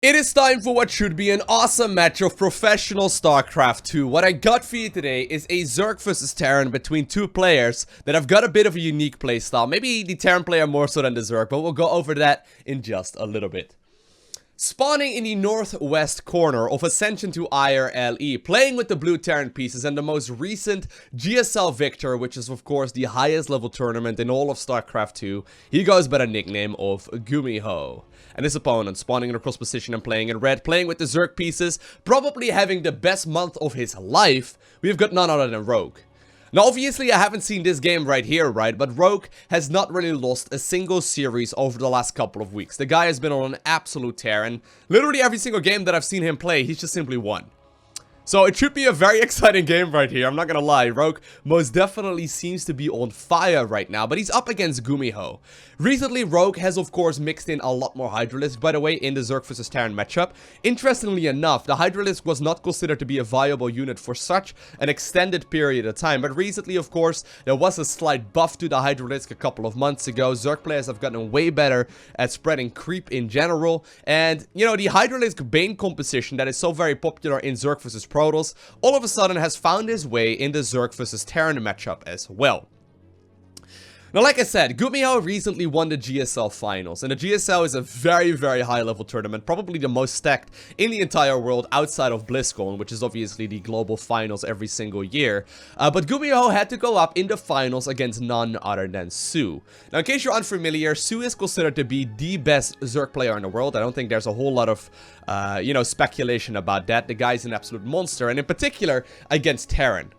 It is time for what should be an awesome match of professional StarCraft 2. What I got for you today is a Zerg vs Terran between two players that have got a bit of a unique playstyle. Maybe the Terran player more so than the Zerg, but we'll go over that in just a little bit. Spawning in the northwest corner of Ascension to IRLE, playing with the blue Terran pieces and the most recent GSL victor, which is of course the highest level tournament in all of StarCraft 2, he goes by the nickname of Gumiho. And his opponent spawning in a cross position and playing in red, playing with the Zerg pieces, probably having the best month of his life, we've got none other than Rogue. Now obviously I haven't seen this game right here, right, but Rogue has not really lost a single series over the last couple of weeks. The guy has been on an absolute tear, and literally every single game that I've seen him play, he's just simply won. So it should be a very exciting game right here, I'm not gonna lie. Rogue most definitely seems to be on fire right now, but he's up against Gumiho. Recently, Rogue has of course mixed in a lot more Hydralisk, by the way, in the Zerg vs Terran matchup. Interestingly enough, the Hydralisk was not considered to be a viable unit for such an extended period of time, but recently, of course, there was a slight buff to the Hydralisk a couple of months ago. Zerg players have gotten way better at spreading creep in general, and, you know, the Hydralisk Bane composition that is so very popular in Zerg vs Protoss, all of a sudden has found his way in the Zerg vs Terran matchup as well. Now, like I said, Gumiho recently won the GSL finals, and the GSL is a very, very high level tournament, probably the most stacked in the entire world outside of BlizzCon, which is obviously the global finals every single year. But Gumiho had to go up in the finals against none other than Su. Now, in case you're unfamiliar, Su is considered to be the best Zerg player in the world. I don't think there's a whole lot of, speculation about that. The guy's an absolute monster, and in particular, against Terran.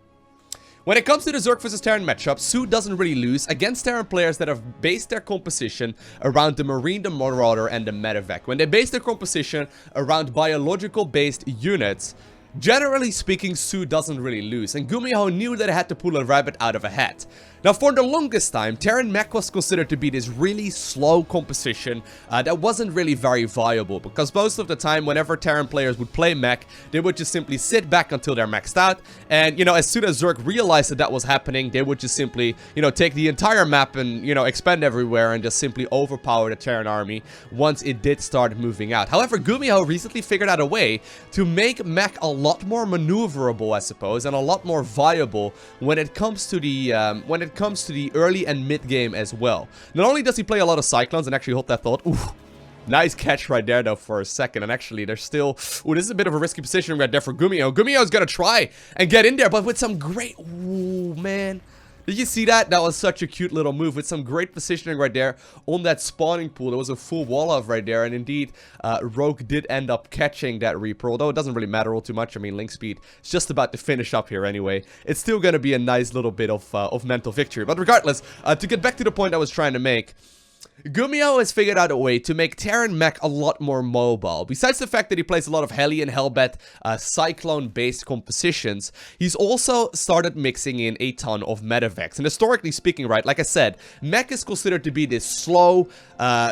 When it comes to the Zerg vs Terran matchup, Su doesn't really lose against Terran players that have based their composition around the Marine, the Marauder, and the Medevac. When they base their composition around biological-based units, generally speaking, Su doesn't really lose, and Gumiho knew that he had to pull a rabbit out of a hat. Now, for the longest time, Terran Mech was considered to be this really slow composition that wasn't really very viable, because most of the time, whenever Terran players would play Mech, they would just simply sit back until they're maxed out, and, you know, as soon as Zerg realized that that was happening, they would just simply, take the entire map and, expand everywhere and just simply overpower the Terran army once it did start moving out. However, Gumiho recently figured out a way to make Mech a lot more maneuverable, I suppose, and a lot more viable when it comes to the early and mid game as well. Not only does he play a lot of Cyclones, and actually hold that thought, ooh, nice catch right there though for a second, and actually there's still, ooh, this is a bit of a risky position right there for Gumiho. Gumiho's gonna try and get in there, but with some great, ooh, man. Did you see that? That was such a cute little move with some great positioning right there on that spawning pool. There was a full wall of right there, and indeed, Rogue did end up catching that Reaper, although it doesn't really matter all too much. I mean, Link Speed is just about to finish up here anyway. It's still going to be a nice little bit of mental victory. But regardless, to get back to the point I was trying to make, Gumiho has figured out a way to make Terran Mech a lot more mobile. Besides the fact that he plays a lot of Heli and Hellbat Cyclone-based compositions, he's also started mixing in a ton of Medevacs. And historically speaking, right, like I said, Mech is considered to be this slow,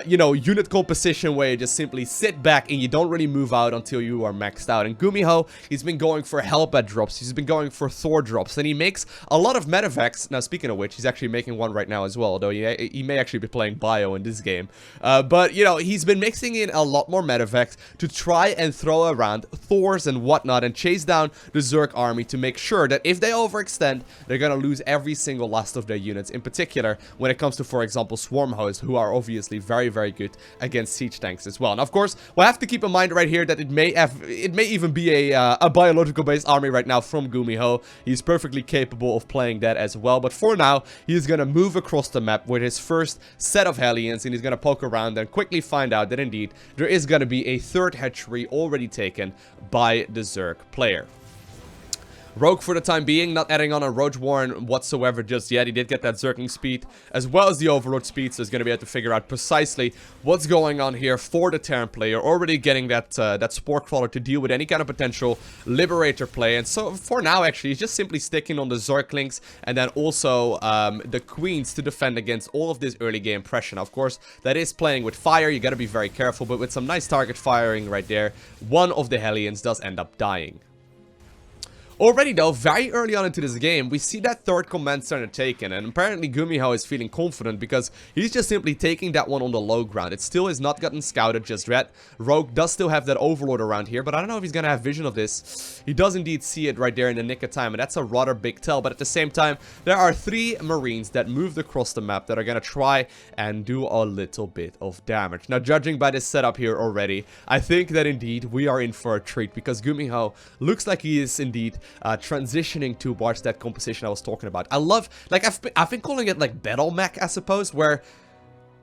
unit composition where you just simply sit back and you don't really move out until you are maxed out. And Gumiho, he's been going for Hellbat drops, he's been going for Thor drops, and he makes a lot of Medevacs. Now, speaking of which, he's actually making one right now as well, although he may actually be playing Bio in this game. But, he's been mixing in a lot more Medevacs to try and throw around Thors and whatnot and chase down the Zerg army to make sure that if they overextend, they're gonna lose every single last of their units, in particular when it comes to, for example, Swarm Hosts, who are obviously very, very good against siege tanks as well. Now, of course, we'll have to keep in mind right here that it may even be a biological-based army right now from Gumiho. He's perfectly capable of playing that as well, but for now, he's gonna move across the map with his first set of Hellions, and he's going to poke around and quickly find out that indeed there is going to be a third hatchery already taken by the Zerg player. Rogue for the time being, not adding on a Roach Warren whatsoever just yet. He did get that Zergling speed as well as the Overlord speed, so he's going to be able to figure out precisely what's going on here for the Terran player. Already getting that Spore Crawler to deal with any kind of potential Liberator play. And so for now, actually, he's just simply sticking on the Zerglings and then also the Queens to defend against all of this early game pressure. Now, of course, that is playing with fire. You got to be very careful, but with some nice target firing right there, one of the Hellions does end up dying. Already though, very early on into this game, we see that third command center taken, and apparently Gumiho is feeling confident because he's just simply taking that one on the low ground. It still has not gotten scouted just yet. Rogue does still have that overlord around here, but I don't know if he's gonna have vision of this. He does indeed see it right there in the nick of time, and that's a rather big tell, but at the same time, there are 3 Marines that moved across the map that are gonna try and do a little bit of damage. Now, judging by this setup here already, I think that indeed we are in for a treat because Gumiho looks like he is indeed transitioning towards that composition I was talking about. I love, like, I've been calling it like battle mech, I suppose, where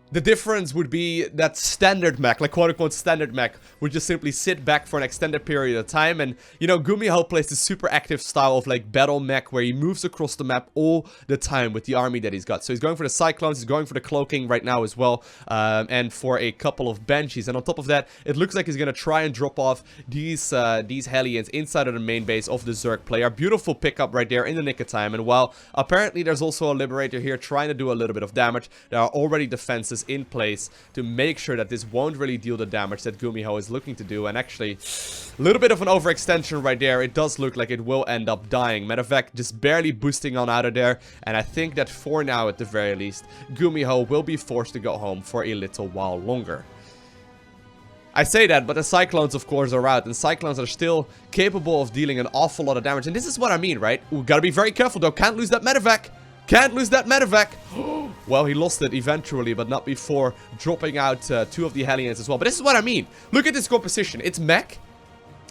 the difference would be that standard mech, like quote-unquote standard mech, would just simply sit back for an extended period of time. And, you know, Gumiho plays this super active style of, like, battle mech where he moves across the map all the time with the army that he's got. So he's going for the Cyclones, he's going for the Cloaking right now as well, and for a couple of Banshees. And on top of that, it looks like he's going to try and drop off these Hellions inside of the main base of the Zerg player. Beautiful pickup right there in the nick of time. And while apparently there's also a Liberator here trying to do a little bit of damage, there are already defenses in place to make sure that this won't really deal the damage that Gumiho is looking to do. And actually, a little bit of an overextension right there. It does look like it will end up dying. Matter of fact, just barely boosting on out of there. And I think that for now, at the very least, Gumiho will be forced to go home for a little while longer. I say that, but the Cyclones, of course, are out, and Cyclones are still capable of dealing an awful lot of damage. And this is what I mean, right? We gotta be very careful, though. Can't lose that medevac. Can't lose that medevac. Well, he lost it eventually, but not before dropping out 2 of the Hellions as well. But this is what I mean. Look at this composition. It's mech.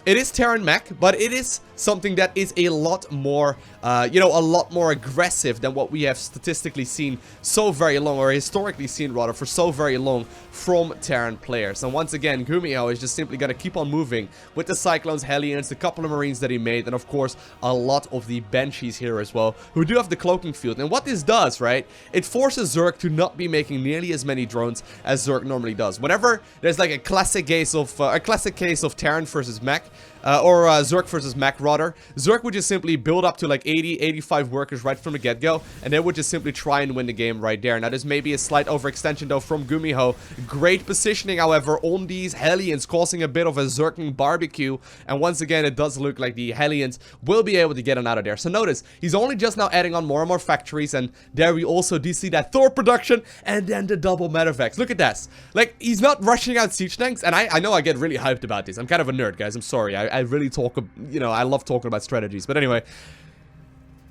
It is Terran Mech, but it is something that is a lot more, you know, a lot more aggressive than what we have statistically seen so very long, or historically seen rather, for so very long from Terran players. And once again, Gumiho is just simply going to keep on moving with the Cyclones, Hellions, the couple of Marines that he made, and of course, a lot of the Banshees here as well, who do have the Cloaking Field. And what this does, right, it forces Zerg to not be making nearly as many drones as Zerg normally does. Whenever there's like a classic case of Terran versus Mech, or Zerg versus Mech rather, Zerg would just simply build up to like 80, 85 workers right from the get-go, and they would just simply try and win the game right there. Now, there's maybe a slight overextension though from Gumiho. Great positioning, however, on these Hellions, causing a bit of a Zergling barbecue, and once again, it does look like the Hellions will be able to get him out of there. So notice, he's only just now adding on more and more factories, and there we also do see that Thor production, and then the double medevacs. Look at this. Like, he's not rushing out siege tanks, and I know I get really hyped about this. I'm kind of a nerd, guys. I'm sorry. I really talk, you know, I love talking about strategies. But anyway,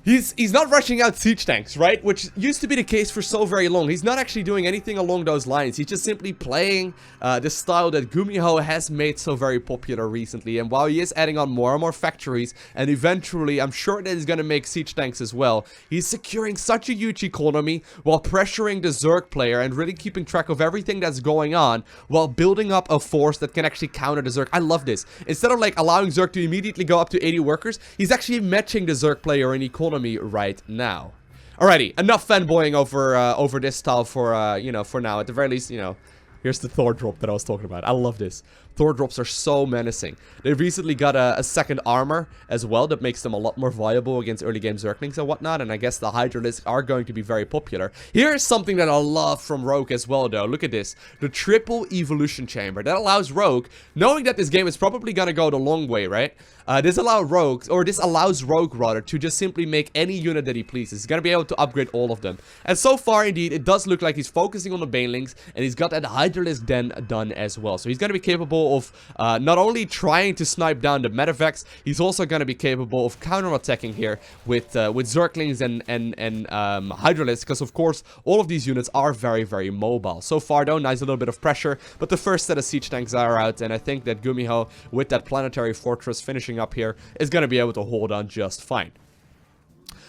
he's not rushing out siege tanks, right? Which used to be the case for so very long. He's not actually doing anything along those lines. He's just simply playing the style that Gumiho has made so very popular recently. And while he is adding on more and more factories, and eventually I'm sure that he's going to make siege tanks as well, he's securing such a huge economy while pressuring the Zerg player and really keeping track of everything that's going on while building up a force that can actually counter the Zerg. I love this. Instead of like allowing Zerg to immediately go up to 80 workers, he's actually matching the Zerg player in economy right now. Alrighty, enough fanboying over this style for you know, for now. At the very least, you know, here's the Thor drop that I was talking about. I love this. Thor drops are so menacing. They recently got a second armor as well that makes them a lot more viable against early game Zerglings and whatnot, and I guess the Hydralisks are going to be very popular. Here's something that I love from Rogue as well though. Look at this. The triple evolution chamber. That allows Rogue, knowing that this game is probably gonna go the long way, right? This allows Rogue rather, to just simply make any unit that he pleases. He's gonna be able to upgrade all of them. And so far, indeed, it does look like he's focusing on the Banelings, and he's got that Hydralisk Den done as well. So he's gonna be capable of not only trying to snipe down the medevacs, he's also gonna be capable of counter-attacking here with Zerglings and Hydralisks, because of course, all of these units are very, very mobile. So far, though, nice little bit of pressure, but the first set of siege tanks are out, and I think that Gumiho, with that planetary fortress finishing up here, is going to be able to hold on just fine.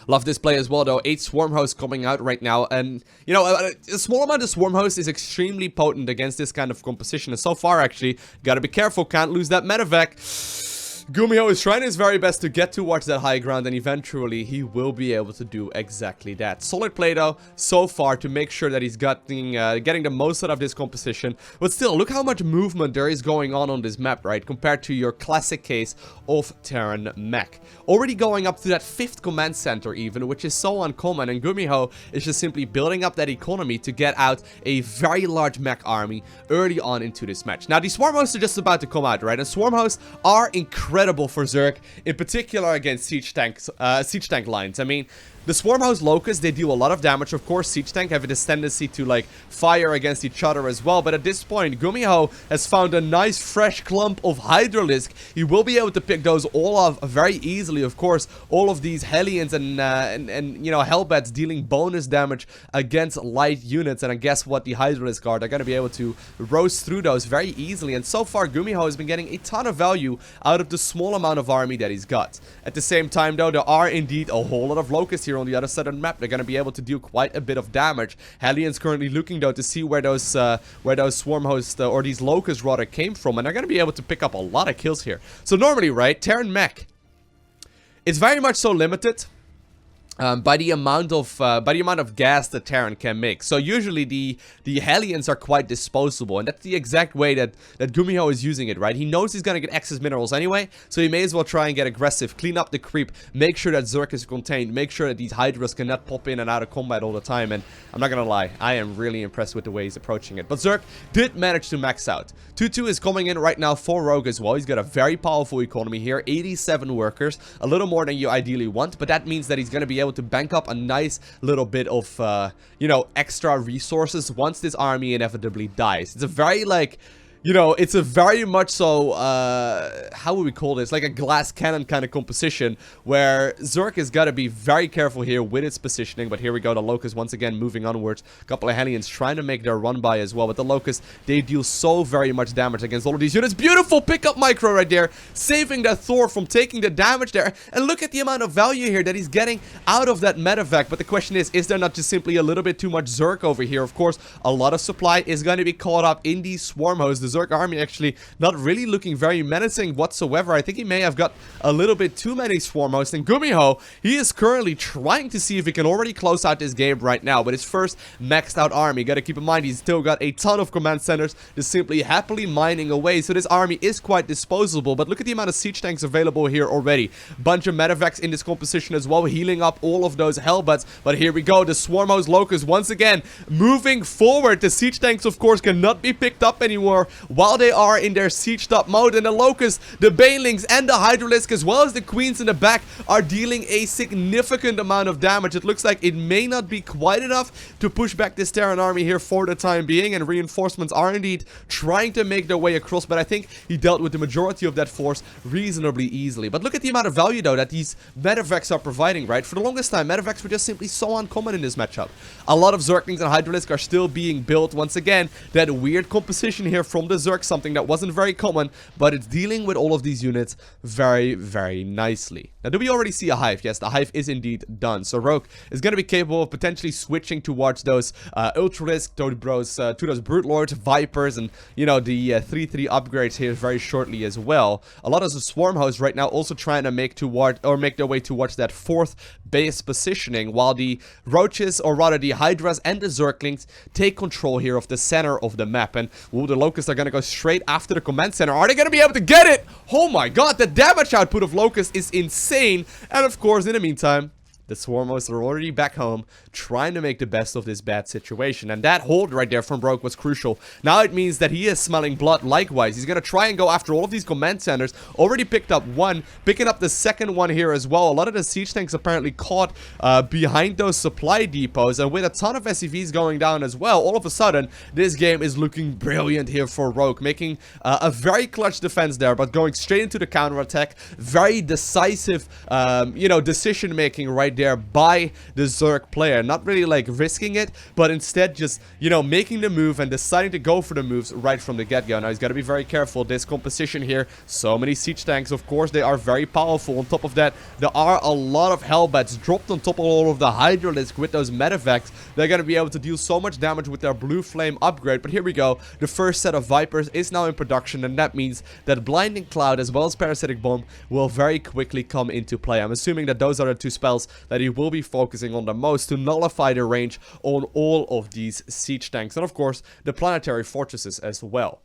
Love this play as well though. 8 Swarm Hosts coming out right now, and you know, a small amount of Swarm Hosts is extremely potent against this kind of composition, and so far actually, gotta be careful, can't lose that medevac. Gumiho is trying his very best to get towards that high ground, and eventually he will be able to do exactly that. Solid play though, so far, to make sure that he's getting the most out of this composition. But still, look how much movement there is going on this map, right? Compared to your classic case of Terran Mech. Already going up to that 5th command center even, which is so uncommon, and Gumiho is just simply building up that economy to get out a very large mech army early on into this match. Now, the Swarm Hosts are just about to come out, right? And Swarm Hosts are incredible incredible for Zerg, in particular against siege tank lines. I mean, the Swarmhouse Locusts, they deal a lot of damage. Of course, siege tank have this tendency to, like, fire against each other as well. But at this point, Gumiho has found a nice fresh clump of Hydralisk. He will be able to pick those all off very easily. Of course, all of these Hellions and you know, Hellbats dealing bonus damage against light units. And I guess what the Hydralisk are, they're going to be able to roast through those very easily. And so far, Gumiho has been getting a ton of value out of the small amount of army that he's got. At the same time, though, there are indeed a whole lot of Locusts here on the other side of the map. They're going to be able to deal quite a bit of damage. Hellions currently looking, though, to see where those swarm hosts, or these Locusts rather, came from, and they're going to be able to pick up a lot of kills here. So normally, right, Terran Mech, it's very much so limited by the amount of gas that Terran can make. So usually the Hellions are quite disposable, and that's the exact way that Gumiho is using it, right? He knows he's gonna get excess minerals anyway, so he may as well try and get aggressive, clean up the creep, make sure that Zerg is contained, make sure that these Hydras cannot pop in and out of combat all the time. And I'm not gonna lie, I am really impressed with the way he's approaching it. But Zerg did manage to max out. 2-2 is coming in right now for Rogue as well. He's got a very powerful economy here, 87 workers, a little more than you ideally want, but that means that he's gonna be able to bank up a nice little bit of, you know, extra resources once this army inevitably dies. It's a very, like, you know, it's a very much so, how would we call this? Like a glass cannon kind of composition, where Zerg has got to be very careful here with its positioning. But here we go, the Locusts once again moving onwards. A couple of Hellions trying to make their run by as well. But the Locusts, they deal so very much damage against all of these units. Beautiful pickup micro right there, saving that Thor from taking the damage there. And look at the amount of value here that he's getting out of that medevac. But the question is there not just simply a little bit too much Zerg over here? Of course, a lot of supply is going to be caught up in these swarm hosts. The Zerg army actually not really looking very menacing whatsoever. I think he may have got a little bit too many swarm hosts. And Gumiho, he is currently trying to see if he can already close out this game right now. But his first maxed out army, gotta keep in mind, he's still got a ton of command centers just simply happily mining away. So this army is quite disposable. But look at the amount of siege tanks available here already. Bunch of medevacs in this composition as well, healing up all of those hellbats. But here we go, the swarm host Locusts once again moving forward. The siege tanks, of course, cannot be picked up anymore while they are in their sieged up mode. And the Locusts, the Banelings, and the Hydralisk, as well as the Queens in the back, are dealing a significant amount of damage. It looks like it may not be quite enough to push back this Terran army here for the time being, and reinforcements are indeed trying to make their way across, but I think he dealt with the majority of that force reasonably easily. But look at the amount of value, though, that these medevacs are providing, right? For the longest time, medevacs were just simply so uncommon in this matchup. A lot of Zerglings and Hydralisk are still being built. Once again, that weird composition here from the Zerg, something that wasn't very common, but it's dealing with all of these units very, very nicely. Now, do we already see a Hive? Yes, the Hive is indeed done. So Rogue is going to be capable of potentially switching towards those Ultralisk, to those Brute Lords, Vipers, and, you know, the 3-3 upgrades here very shortly as well. A lot of the Swarm Hosts right now also trying to make their way towards that fourth base positioning, while the Roaches, or rather the Hydras and the Zerglings, take control here of the center of the map. And the Locusts are going to go straight after the command center. Are they going to be able to get it? Oh my god, the damage output of Locust is insane. And of course, in the meantime, the Swarm Hosts are already back home, trying to make the best of this bad situation. And that hold right there from Rogue was crucial. Now it means that he is smelling blood likewise. He's going to try and go after all of these command centers. Already picked up one, picking up the second one here as well. A lot of the siege tanks apparently caught behind those supply depots. And with a ton of SCVs going down as well, all of a sudden, this game is looking brilliant here for Rogue. Making a very clutch defense there, but going straight into the counterattack. Very decisive, you know, decision making right there by the Zerg player. Not really like risking it, but instead just, you know, making the move and deciding to go for the moves right from the get-go. Now he's got to be very careful. This composition here, so many siege tanks, of course, they are very powerful. On top of that, there are a lot of Hellbats dropped on top of all of the Hydralisk with those medevacs. They're going to be able to deal so much damage with their Blue Flame upgrade. But here we go. The first set of Vipers is now in production, and that means that Blinding Cloud as well as Parasitic Bomb will very quickly come into play. I'm assuming that those are the two spells that he will be focusing on the most to nullify the range on all of these siege tanks, and of course the planetary fortresses as well.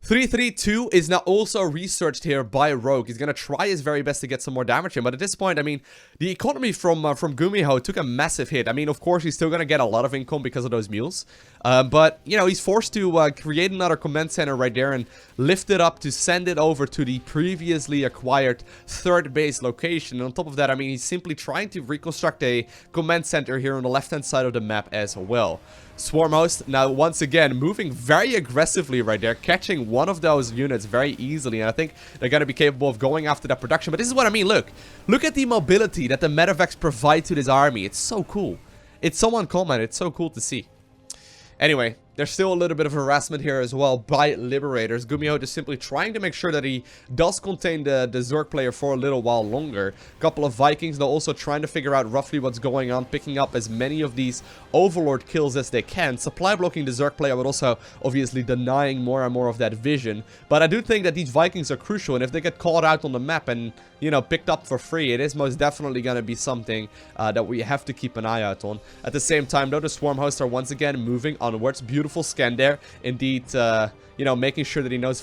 332 is now also researched here by Rogue. He's going to try his very best to get some more damage in. But at this point, I mean, the economy from Gumiho took a massive hit. I mean, of course, he's still going to get a lot of income because of those mules. But, you know, he's forced to create another command center right there and lift it up to send it over to the previously acquired third base location. And on top of that, I mean, he's simply trying to reconstruct a command center here on the left-hand side of the map as well. Swarm host now once again moving very aggressively right there, catching one of those units very easily, and I think they're going to be capable of going after that production. But this is what I mean. Look at the mobility that the medevacs provide to this army. It's so cool. It's so uncommon. It's so cool to see. Anyway, there's still a little bit of harassment here as well by Liberators. Gumiho just simply trying to make sure that he does contain the Zerg player for a little while longer. A couple of Vikings, though, also trying to figure out roughly what's going on, picking up as many of these Overlord kills as they can. Supply blocking the Zerg player, but also obviously denying more and more of that vision. But I do think that these Vikings are crucial, and if they get caught out on the map and, you know, picked up for free, it is most definitely going to be something that we have to keep an eye out on. At the same time, though, the Swarm hosts are once again moving onwards. Beautiful scan there. Indeed, you know, making sure that he knows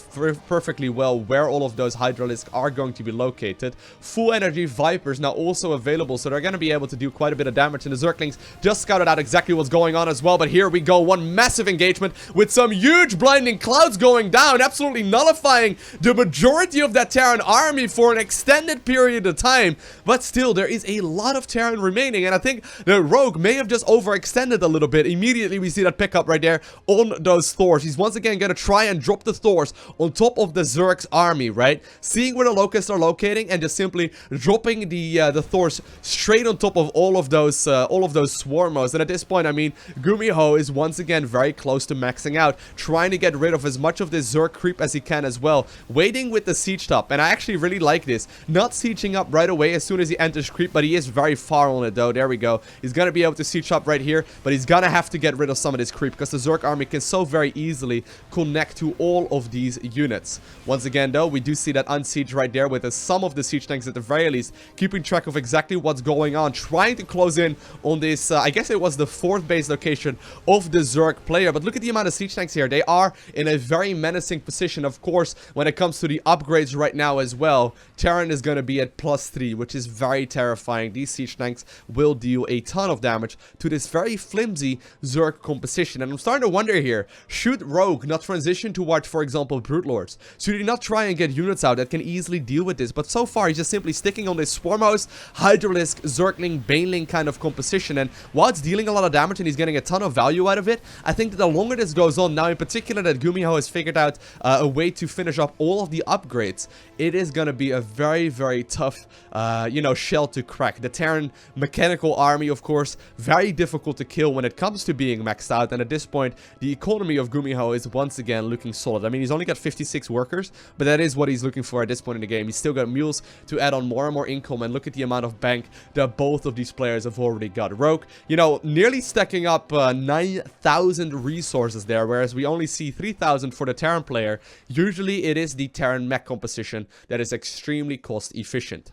perfectly well where all of those Hydralisks are going to be located. Full energy Vipers now also available, so they're going to be able to do quite a bit of damage. And the Zerglings just scouted out exactly what's going on as well. But here we go, one massive engagement with some huge blinding clouds going down, absolutely nullifying the majority of that Terran army for an extended period of time. But still, there is a lot of Terran remaining, and I think the Rogue may have just overextended a little bit. Immediately, we see that pickup right there on those Thors. He's once again going to try and drop the Thors on top of the Zerg's army, right? Seeing where the Locusts are locating and just simply dropping the Thors straight on top of all of those Swarmos. And at this point, I mean, Gumiho is once again very close to maxing out, trying to get rid of as much of this Zerg creep as he can as well, waiting with the siege top. And I actually really like this, not sieging up right away as soon as he enters creep, but he is very far on it though. There we go. He's gonna be able to siege up right here, but he's gonna have to get rid of some of this creep because the Zerg army can so very easily connect to all of these units. Once again though, we do see that unsiege right there with some of the siege tanks at the very least keeping track of exactly what's going on, trying to close in on this, I guess it was the fourth base location of the Zerg player. But look at the amount of siege tanks here. They are in a very menacing position. Of course, when it comes to the upgrades right now as well, Terran is going to be at +3, which is very terrifying. These siege tanks will deal a ton of damage to this very flimsy Zerg composition. And I'm starting to wonder here, should Rogue not transition towards, for example, Brute Lords? Should he not try and get units out that can easily deal with this? But so far, he's just simply sticking on this Swarm host, Hydralisk, Zergling, Baneling kind of composition. And while it's dealing a lot of damage and he's getting a ton of value out of it, I think that the longer this goes on, now in particular that Gumiho has figured out a way to finish up all of the upgrades, it is going to be a very, very tough, you know, shell to crack. The Terran mechanical army, of course, very difficult to kill when it comes to being maxed out. And at this point, the economy of Gumiho is once again looking solid. I mean, he's only got 56 workers, but that is what he's looking for at this point in the game. He's still got mules to add on more and more income, and look at the amount of bank that both of these players have already got. Rogue, you know, nearly stacking up 9,000 resources there, whereas we only see 3,000 for the Terran player. Usually it is the Terran mech composition that is extremely cost efficient.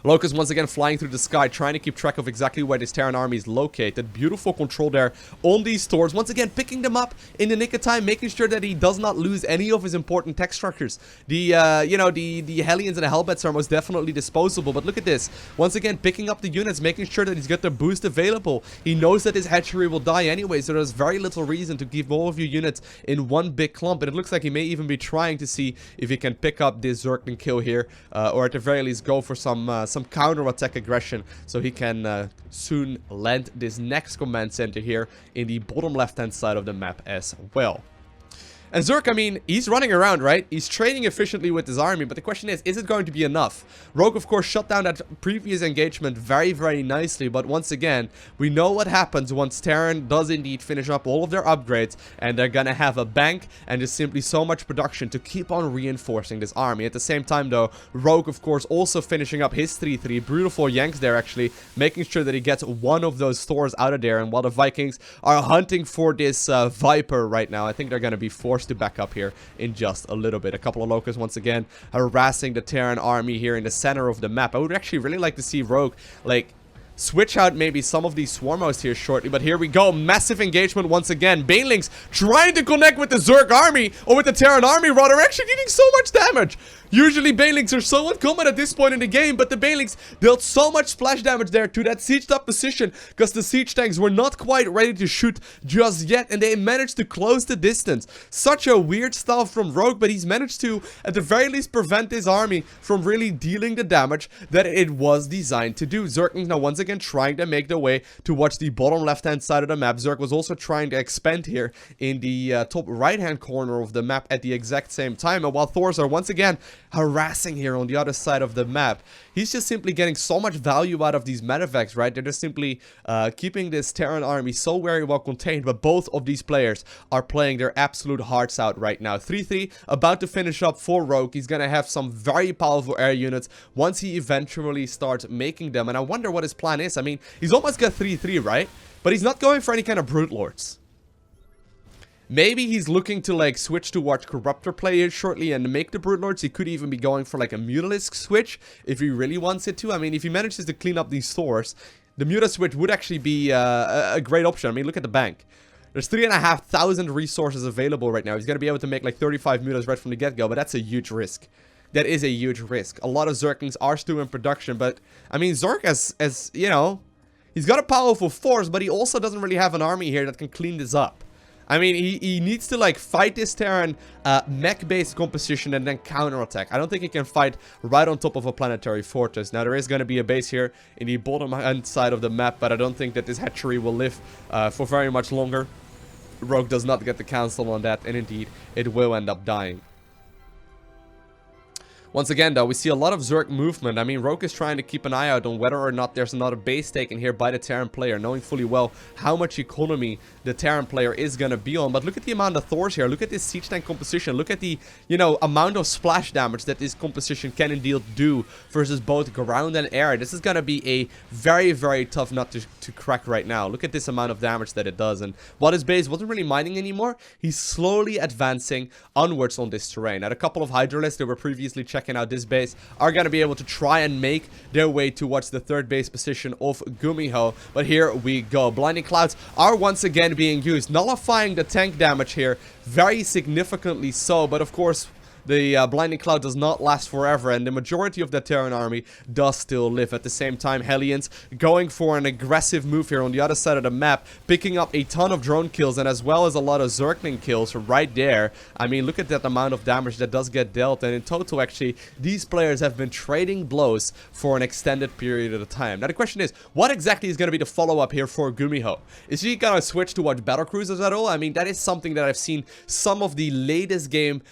Locust once again flying through the sky, trying to keep track of exactly where this Terran army is located. Beautiful control there on these Thors. Once again, picking them up in the nick of time, making sure that he does not lose any of his important tech structures. The, you know, the Hellions and the Hellbats are most definitely disposable. But look at this. Once again, picking up the units, making sure that he's got the boost available. He knows that his hatchery will die anyway, so there's very little reason to keep all of your units in one big clump. And it looks like he may even be trying to see if he can pick up this Zergling kill here, or at the very least go for some counter-attack aggression, so he can soon land this next command center here in the bottom left-hand side of the map as well. And Zerg, I mean, he's running around, right? He's training efficiently with his army, but the question is it going to be enough? Rogue, of course, shut down that previous engagement very, very nicely, but once again, we know what happens once Terran does indeed finish up all of their upgrades, and they're gonna have a bank and just simply so much production to keep on reinforcing this army. At the same time, though, Rogue, of course, also finishing up his 3-3. Beautiful yanks there, actually, making sure that he gets one of those Thors out of there, and while the Vikings are hunting for this Viper right now, I think they're gonna be forced to back up here in just a little bit. A couple of Locusts once again harassing the Terran army here in the center of the map. I would actually really like to see Rogue, like, switch out maybe some of these Swarmos here shortly. But here we go. Massive engagement once again. Banelings trying to connect with the Zerg army, or with the Terran army rather, actually dealing so much damage. Usually Banelings are so uncommon at this point in the game, but the Banelings dealt so much splash damage there to that sieged up position because the siege tanks were not quite ready to shoot just yet, and they managed to close the distance. Such a weird style from Rogue, but he's managed to, at the very least, prevent his army from really dealing the damage that it was designed to do. Zerglings now once again trying to make their way towards the bottom left-hand side of the map. Zerg was also trying to expand here in the top right-hand corner of the map at the exact same time, and while Thors are once again harassing here on the other side of the map, he's just simply getting so much value out of these medevacs, right? They're just simply keeping this Terran army so very well contained, but both of these players are playing their absolute hearts out right now. 3-3 about to finish up for Rogue. He's gonna have some very powerful air units once he eventually starts making them, and I wonder what his plan is. I mean, he's almost got 3-3, right? But he's not going for any kind of Brute Lords. Maybe he's looking to like switch towards Corruptor players shortly and make the Brute Lords. He could even be going for like a Mutalisk switch if he really wants it to. I mean, if he manages to clean up these Thors, the Muta switch would actually be a great option. I mean, look at the bank. There's 3,500 resources available right now. He's going to be able to make like 35 Mutas right from the get-go, but that's a huge risk. That is a huge risk. A lot of Zerglings are still in production, but I mean, Zerg as you know, he's got a powerful force, but he also doesn't really have an army here that can clean this up. I mean, he needs to, like, fight this Terran mech-based composition and then counterattack. I don't think he can fight right on top of a planetary fortress. Now, there is going to be a base here in the bottom-hand side of the map, but I don't think that this hatchery will live for very much longer. Rogue does not get the cancel on that, and indeed, it will end up dying. Once again, though, we see a lot of Zerg movement. I mean, Rogue is trying to keep an eye out on whether or not there's another base taken here by the Terran player, knowing fully well how much economy the Terran player is going to be on. But look at the amount of Thors here. Look at this siege tank composition. Look at the, you know, amount of splash damage that this composition can indeed do versus both ground and air. This is going to be a very, very tough nut to crack right now. Look at this amount of damage that it does. And while his base wasn't really mining anymore, he's slowly advancing onwards on this terrain. Now, a couple of Hydralisks that were previously checking out this base are going to be able to try and make their way towards the third base position of Gumiho. But here we go. Blinding Clouds are once again being used, nullifying the tank damage here very significantly so. But of course, the Blinding Cloud does not last forever, and the majority of the Terran army does still live. At the same time, Hellions going for an aggressive move here on the other side of the map, picking up a ton of drone kills and as well as a lot of Zergling kills right there. I mean, look at that amount of damage that does get dealt, and in total, actually, these players have been trading blows for an extended period of time. Now, the question is, what exactly is going to be the follow-up here for Gumiho? Is he going to switch towards battle cruisers at all? I mean, that is something that I've seen some of the latest game,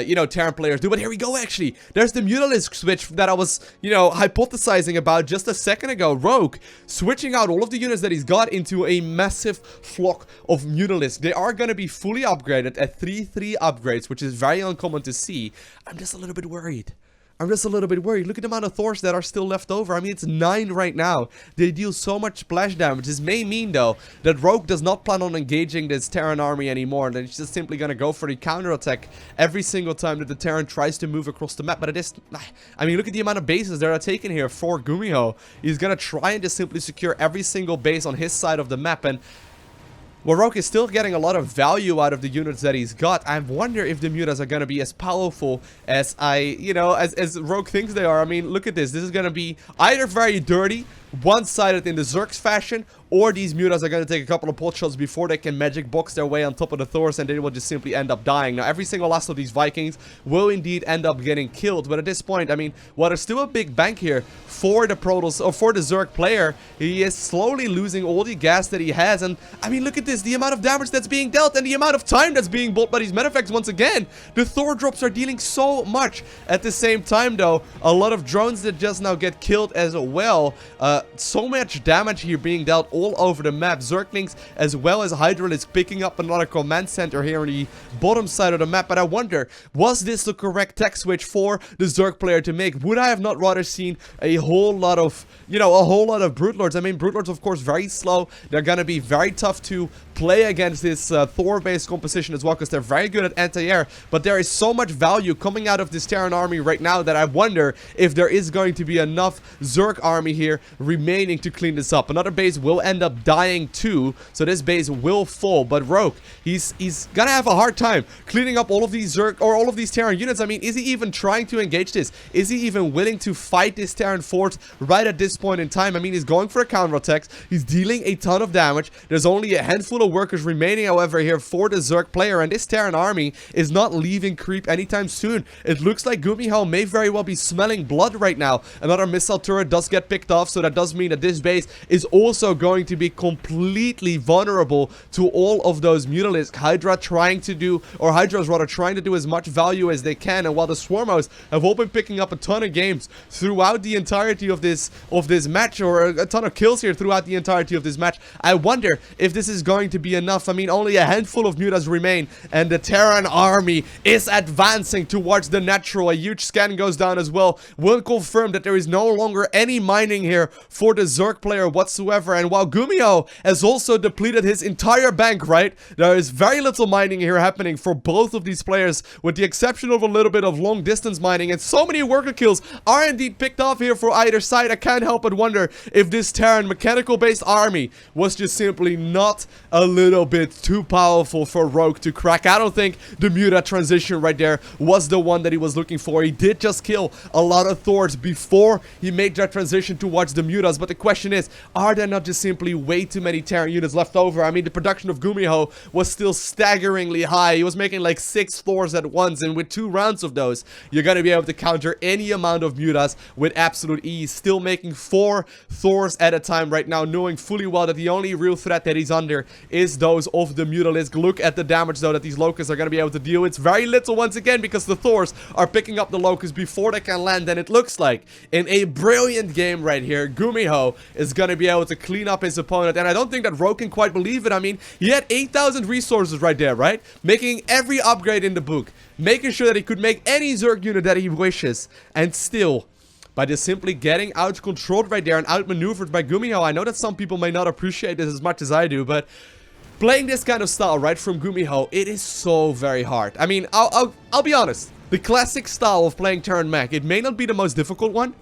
you know, Terran players do. But here we go, actually. There's the Mutalisk switch that I was, you know, hypothesizing about just a second ago. Rogue switching out all of the units that he's got into a massive flock of Mutalisk. They are going to be fully upgraded at 3-3 upgrades, which is very uncommon to see. I'm just a little bit worried. Look at the amount of Thors that are still left over. I mean, it's 9 right now. They deal so much splash damage. This may mean, though, that Rogue does not plan on engaging this Terran army anymore. That he's just simply going to go for the counterattack every single time that the Terran tries to move across the map. But it is... I mean, look at the amount of bases that are taken here for Gumiho. He's going to try and just simply secure every single base on his side of the map. And... well, Rogue is still getting a lot of value out of the units that he's got. I wonder if the Mutas are going to be as powerful as as Rogue thinks they are. I mean, look at this. This is going to be either very dirty, one-sided in the Zerg's fashion, or these Mutas are going to take a couple of pot shots before they can magic box their way on top of the Thors, and they will just simply end up dying. Now, every single last of these Vikings will indeed end up getting killed, but at this point, I mean, while there's still a big bank here for the Protoss, or for the Zerg player, he is slowly losing all the gas that he has, and I mean, look at this, the amount of damage that's being dealt, and the amount of time that's being bought by these medeffects once again. The Thor drops are dealing so much. At the same time, though, a lot of drones that just now get killed as well. So much damage here being dealt all over the map. Zerglings as well as Hydralisks picking up another command center here on the bottom side of the map. But I wonder, was this the correct tech switch for the Zerg player to make? Would I have not rather seen a whole lot of, you know, a whole lot of Brute Lords? I mean, Brute Lords, of course, very slow. They're going to be very tough to play against this Thor-based composition as well, because they're very good at anti-air. But there is so much value coming out of this Terran army right now that I wonder if there is going to be enough Zerg army here remaining to clean this up. Another base will end up dying too, so this base will fall. But Rogue, he's gonna have a hard time cleaning up all of these Zerg or all of these Terran units. I mean, is he even trying to engage this? Is he even willing to fight this Terran fort right at this point in time? I mean, he's going for a counterattack. He's dealing a ton of damage. There's only a handful of workers remaining, however, here for the Zerg player, and this Terran army is not leaving creep anytime soon. It looks like Gumiho may very well be smelling blood right now. Another missile turret does get picked off, so that does mean that this base is also going to be completely vulnerable to all of those Mutalisks. Hydra's rather trying to do as much value as they can, and while the Swarmos have all been picking up a ton of games throughout the entirety of this match, or a ton of kills here throughout the entirety of this match, I wonder if this is going to be enough. I mean, only a handful of mutas remain, and the Terran army is advancing towards the natural. A huge scan goes down as well. Will confirm that there is no longer any mining here for the Zerg player whatsoever, and while Gumiho has also depleted his entire bank, right, there is very little mining here happening for both of these players, with the exception of a little bit of long distance mining, and so many worker kills are indeed picked off here for either side. I can't help but wonder if this Terran mechanical based army was just simply not a little bit too powerful for Rogue to crack. I don't think the Muta transition right there was the one that he was looking for. He did just kill a lot of Thors before he made that transition towards the Mutas, but the question is, are there not just simply way too many Terran units left over? I mean, the production of Gumiho was still staggeringly high. He was making like 6 Thors at once, and with 2 rounds of those, you're gonna be able to counter any amount of Mutas with absolute ease. Still making 4 Thors at a time right now, knowing fully well that the only real threat that he's under is those of the Mutalisk. Look at the damage though that these Locusts are gonna be able to deal. It's very little once again because the Thors are picking up the Locusts before they can land, and it looks like in a brilliant game right here, Gumiho is gonna be able to clean up his opponent, and I don't think that Rogue can quite believe it. I mean, he had 8,000 resources right there, right? Making every upgrade in the book, making sure that he could make any Zerg unit that he wishes, and still, by just simply getting out-controlled right there and outmaneuvered by Gumiho. I know that some people may not appreciate this as much as I do, but playing this kind of style right from Gumiho, it is so very hard. I mean, I'll be honest. The classic style of playing Terran Mech, it may not be the most difficult one.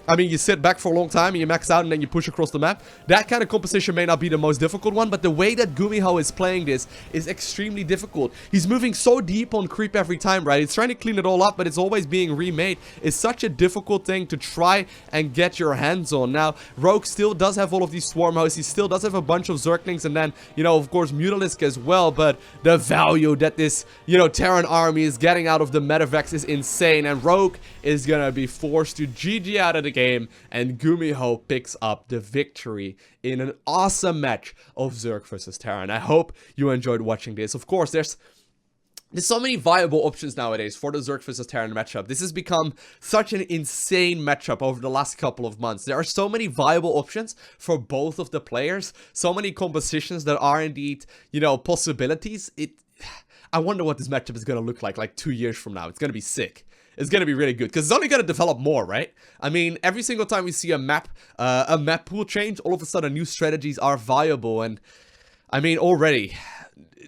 I mean, you sit back for a long time and you max out and then you push across the map. That kind of composition may not be the most difficult one, but the way that Gumiho is playing this is extremely difficult. He's moving so deep on creep every time, right? He's trying to clean it all up, but it's always being remade. It's such a difficult thing to try and get your hands on. Now, Rogue still does have all of these swarm hosts. He still does have a bunch of Zerglings and then, you know, of course, Mutalisk as well, but the value that this, you know, Terran army is getting out of the Metavex is insane, and Rogue is gonna be forced to GG out of the game, and Gumiho picks up the victory in an awesome match of Zerg versus Terran. I hope you enjoyed watching this. Of course, there's so many viable options nowadays for the Zerg versus Terran matchup. This has become such an insane matchup over the last couple of months. There are so many viable options for both of the players, so many compositions that are indeed, you know, possibilities. I wonder what this matchup is going to look like 2 years from now. It's going to be sick. It's going to be really good because it's only going to develop more, right? I mean, every single time we see a map pool change, all of a sudden new strategies are viable. And I mean, already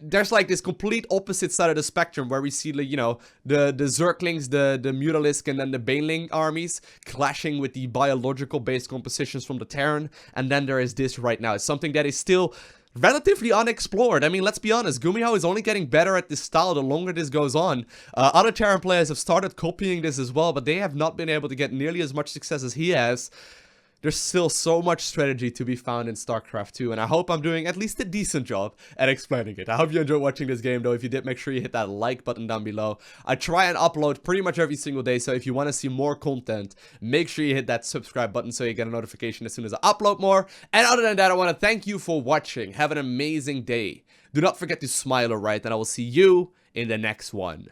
there's like this complete opposite side of the spectrum where we see, you know, the Zerglings, the Mutalisk, and then the Baneling armies clashing with the biological based compositions from the Terran. And then there is this right now. It's something that is still relatively unexplored. I mean, let's be honest, Gumiho is only getting better at this style the longer this goes on. Other Terran players have started copying this as well, but they have not been able to get nearly as much success as he has. There's still so much strategy to be found in StarCraft 2, and I hope I'm doing at least a decent job at explaining it. I hope you enjoyed watching this game, though. If you did, make sure you hit that like button down below. I try and upload pretty much every single day, so if you want to see more content, make sure you hit that subscribe button so you get a notification as soon as I upload more. And other than that, I want to thank you for watching. Have an amazing day. Do not forget to smile, alright, and I will see you in the next one.